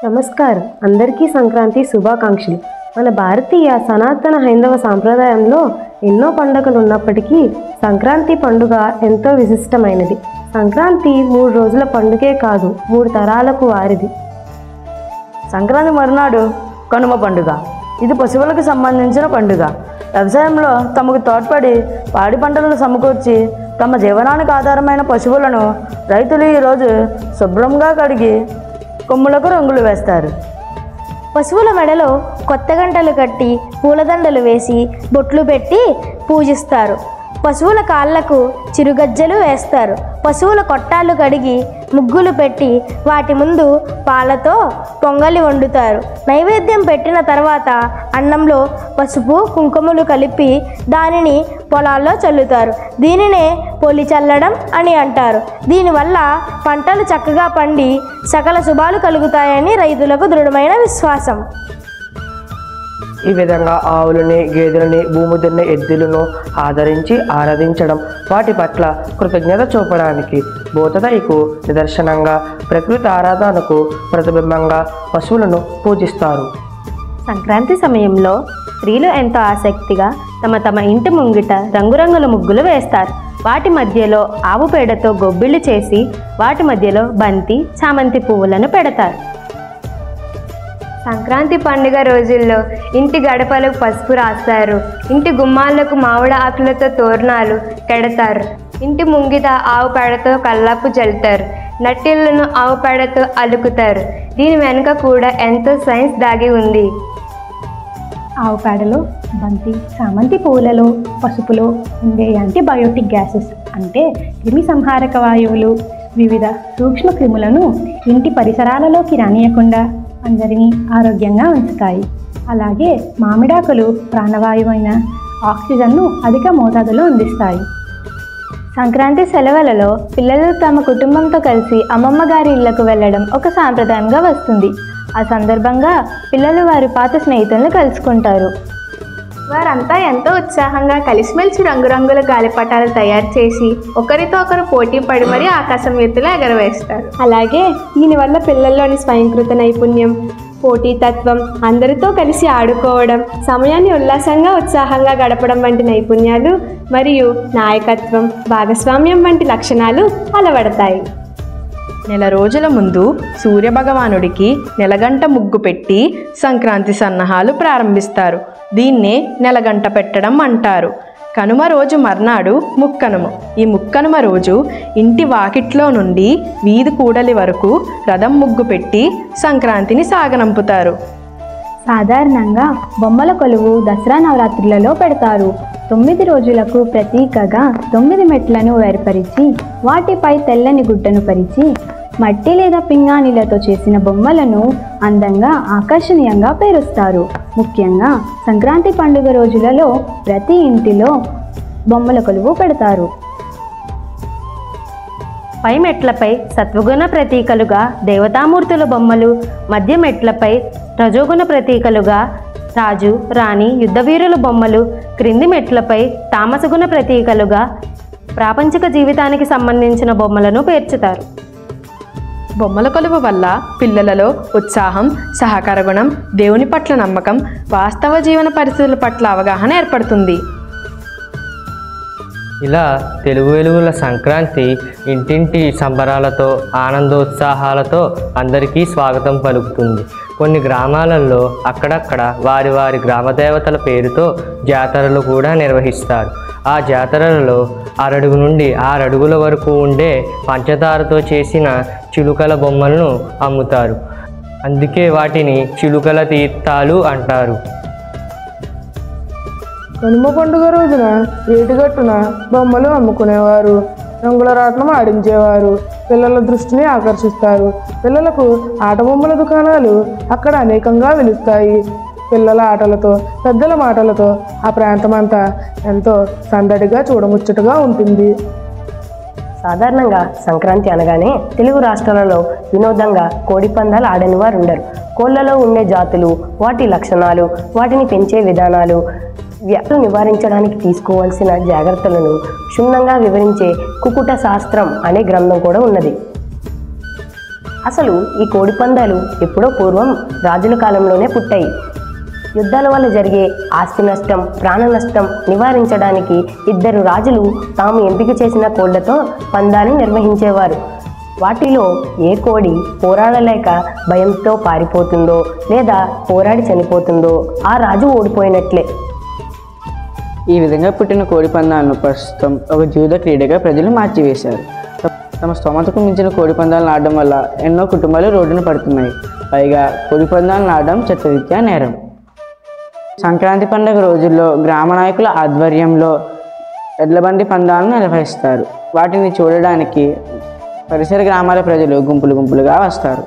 నమస్కారం. అందరికీ సంక్రాంతి శుభాకాంక్షలు. మన భారతీయ సనాతన హైందవ సాంప్రదాయంలో ఎన్నో పండుగలు ఉన్నప్పటికీ సంక్రాంతి పండుగ ఎంతో విశిష్టమైనది. సంక్రాంతి 3 రోజుల పండుగే కాదు, 3 తరాలకు వారిది. సంక్రాంతి మరునాడు కనుమ పండుగ. ఇది పశువులకు సంబంధించిన పండుగ. వ్యవసాయంలో తమకు తోడ్పడి పాడి పంటలను సమకూర్చి తమ జీవనానికి ఆధారమైన పశువులను రైతులు ఈరోజు శుభ్రంగా కడిగి కొమ్ములకు రంగులు వేస్తారు. పశువుల మెడలో కొత్త గంటలు కట్టి పూలదండలు వేసి బొట్లు పెట్టి పూజిస్తారు. పశువుల కాళ్లకు చిరుగజ్జలు వేస్తారు. పశువుల కొట్టాలు కడిగి ముగ్గులు పెట్టి వాటి ముందు పాలతో పొంగలి వండుతారు. నైవేద్యం పెట్టిన తర్వాత అన్నంలో పసుపు కుంకుమలు కలిపి దానిని పొలాల్లో చల్లుతారు. దీనినే పొలి చల్లడం అని అంటారు. దీనివల్ల పంటలు చక్కగా పండి సకల శుభాలు కలుగుతాయని రైతులకు దృఢమైన విశ్వాసం. ఈ విధంగా ఆవులని, గేదెలని, భూమి దున్నే ఎద్దులను ఆదరించి ఆరాధించడం, వాటి పట్ల కృతజ్ఞత చూపడానికి, భూతదయకు నిదర్శనంగా, ప్రకృతి ఆరాధనకు ప్రతిబింబంగా పశువులను పూజిస్తారు. సంక్రాంతి సమయంలో స్త్రీలు ఎంతో ఆసక్తిగా తమ ఇంటి ముంగిట రంగురంగుల ముగ్గులు వేస్తారు. వాటి మధ్యలో ఆవు పేడతో గొబ్బిళ్ళు చేసి వాటి మధ్యలో బంతి, చామంతి పువ్వులను పెడతారు. సంక్రాంతి పండుగ రోజుల్లో ఇంటి గడపలకు పసుపు రాస్తారు. ఇంటి గుమ్మాలకు మామిడి ఆకులతో తోరణాలు కడతారు. ఇంటి ముంగిట ఆవు పేడతో కల్లాపు చల్లుతారు. నట్టిళ్లను ఆవు పేడతో అలుకుతారు. దీని వెనుక కూడా ఎంతో సైన్స్ దాగి ఉంది. ఆవు పేడలో, బంతి, చామంతి పువ్వులలో, పసుపులో ఉండే యాంటీబయోటిక్ గ్యాసెస్ అంటే క్రిమి సంహారక వాయువులు వివిధ సూక్ష్మ క్రిములను ఇంటి పరిసరాలలోకి రానియకుండా అందరినీ ఆరోగ్యంగా ఉంచుతాయి. అలాగే మామిడాకులు ప్రాణవాయువైన ఆక్సిజన్ను అధిక మోతాదులో అందిస్తాయి. సంక్రాంతి సెలవులలో పిల్లలు తమ కుటుంబంతో కలిసి అమ్మమ్మ గారి ఇళ్లకు వెళ్ళడం ఒక సాంప్రదాయంగా వస్తుంది. ఆ సందర్భంగా పిల్లలు వారి పాత స్నేహితులను కలుసుకుంటారు. వారంతా ఎంతో ఉత్సాహంగా కలిసిమెలిసి రంగురంగుల గాలిపటాలు తయారు చేసి ఒకరితో ఒకరు పోటీ పడి మరీ ఆకాశం ఎత్తులో ఎగరవేస్తారు. అలాగే దీనివల్ల పిల్లల్లోని స్వయంకృత నైపుణ్యం, పోటీతత్వం, అందరితో కలిసి ఆడుకోవడం, సమయాన్ని ఉల్లాసంగా ఉత్సాహంగా గడపడం వంటి నైపుణ్యాలు మరియు నాయకత్వం, భాగస్వామ్యం వంటి లక్షణాలు అలవడతాయి. నెల రోజుల ముందు సూర్యభగవానుడికి నెలగంట ముగ్గు పెట్టి సంక్రాంతి సన్నాహాలు ప్రారంభిస్తారు. దీన్నే నెలగంట పెట్టడం అంటారు. కనుమ రోజు మర్నాడు ముక్కనుమ. ఈ ముక్కనుమ రోజు ఇంటి వాకిట్లో నుండి వీధి కూడలి వరకు రథం ముగ్గు పెట్టి సంక్రాంతిని సాగనంపుతారు. సాధారణంగా బొమ్మల కొలువు దసరా నవరాత్రులలో పెడతారు. 9 రోజులకు ప్రతీకగా 9 మెట్లను ఏర్పరిచి వాటిపై తెల్లని గుడ్డను పరిచి మట్టి లేదా పింగాణిలతో చేసిన బొమ్మలను అందంగా ఆకర్షణీయంగా పేరుస్తారు. ముఖ్యంగా సంక్రాంతి పండుగ రోజులలో ప్రతి ఇంటిలో బొమ్మల కొలువు పెడతారు. పై మెట్లపై సత్వగుణ ప్రతీకలుగా దేవతామూర్తుల బొమ్మలు, మధ్య మెట్లపై రజోగుణ ప్రతీకలుగా రాజు, రాణి, యుద్ధవీరుల బొమ్మలు, క్రింది మెట్లపై తామసగుణ ప్రతీకలుగా ప్రాపంచిక జీవితానికి సంబంధించిన బొమ్మలను పేర్చుతారు. బొమ్మల కొలువు వల్ల పిల్లలలో ఉత్సాహం, సహకార గుణం, దేవుని పట్ల నమ్మకం, వాస్తవ జీవన పరిస్థితుల పట్ల అవగాహన ఏర్పడుతుంది. ఇలా తెలుగు వెలుగుల సంక్రాంతి ఇంటింటి సంబరాలతో, ఆనందోత్సాహాలతో అందరికీ స్వాగతం పలుకుతుంది. కొన్ని గ్రామాలలో అక్కడక్కడ వారి వారి గ్రామదేవతల పేరుతో జాతరలు కూడా నిర్వహిస్తారు. ఆ జాతరలలో 6 అడుగు నుండి 6 అడుగుల వరకు ఉండే పంచదారతో చేసిన చిలుకల బొమ్మలను అమ్ముతారు. అందుకే వాటిని చిలుకల తీర్థాలు అంటారు. కనుమ పండుగ రోజున ఏటిగట్టున బొమ్మలు అమ్ముకునేవారు, రంగుల రాట్నం ఆడించేవారు, పిల్లల దృష్టిని ఆకర్షిస్తారు. పిల్లలకు ఆట బొమ్మల దుకాణాలు అక్కడ అనేకంగా వెలుస్తాయి. పిల్లల ఆటలతో, పెద్దల మాటలతో ఆ ప్రాంతమంతా ఎంతో సందడిగా చూడముచ్చటగా ఉంటుంది. సాధారణంగా సంక్రాంతి అనగానే తెలుగు రాష్ట్రాలలో వినోదంగా కోడి పందాలు ఆడని వారు ఉండరు. కోళ్లలో ఉండే జాతులు, వాటి లక్షణాలు, వాటిని పెంచే విధానాలు, వ్యాధులు నివారించడానికి తీసుకోవాల్సిన జాగ్రత్తలను క్షుణ్ణంగా వివరించే కుకుట శాస్త్రం అనే గ్రంథం కూడా ఉన్నది. అసలు ఈ కోడిపందాలు ఎప్పుడో పూర్వం రాజుల కాలంలోనే పుట్టాయి. యుద్ధాల వల్ల జరిగే ఆస్తి నష్టం, ప్రాణ నష్టం నివారించడానికి ఇద్దరు రాజులు తాము ఎంపిక చేసిన కోళ్లతో పందాలు నిర్వహించేవారు. వాటిలో ఏ కోడి పోరాడలేక భయంతో పారిపోతుందో లేదా పోరాడి చనిపోతుందో ఆ రాజు ఓడిపోయినట్లే. ఈ విధంగా పుట్టిన కోడి పందాలను ప్రస్తుతం ఒక జూద క్రీడగా ప్రజలు మార్చివేశారు. తమ స్తోమతకు మించిన కోడి పందాలను ఆడడం వల్ల ఎన్నో కుటుంబాలు రోడ్డున పడుతున్నాయి. పైగా కోడి పందాలను ఆడడం చట్టరీత్యా నేరం. సంక్రాంతి పండుగ రోజుల్లో గ్రామ నాయకుల ఆధ్వర్యంలో ఎడ్లబండి పందాలను నిర్వహిస్తారు. వాటిని చూడడానికి పరిసర గ్రామాల ప్రజలు గుంపులు గుంపులుగా వస్తారు.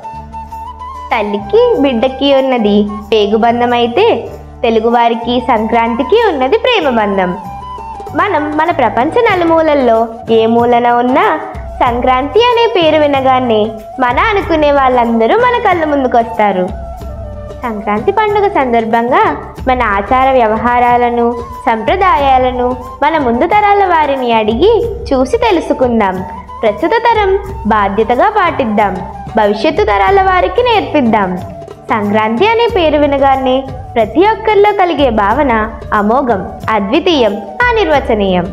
తల్లికి బిడ్డకి ఉన్నది పేగుబంధం అయితే తెలుగువారికి సంక్రాంతికి ఉన్నది ప్రేమబంధం. మనం మన ప్రపంచ నలుమూలల్లో ఏ మూలన ఉన్నా సంక్రాంతి అనే పేరు వినగానే మన అనుకునే వాళ్ళందరూ మన కళ్ళ ముందుకొస్తారు. సంక్రాంతి పండుగ సందర్భంగా మన ఆచార వ్యవహారాలను, సంప్రదాయాలను మన ముందు తరాల వారిని అడిగి చూసి తెలుసుకుందాం. ప్రస్తుత తరం బాధ్యతగా పాటిద్దాం, భవిష్యత్తు తరాల వారికి నేర్పిద్దాం. సంక్రాంతి అనే పేరు వినగానే ప్రతి ఒక్కరిలో కలిగే భావన అమోఘం, అద్వితీయం, అనిర్వచనీయం.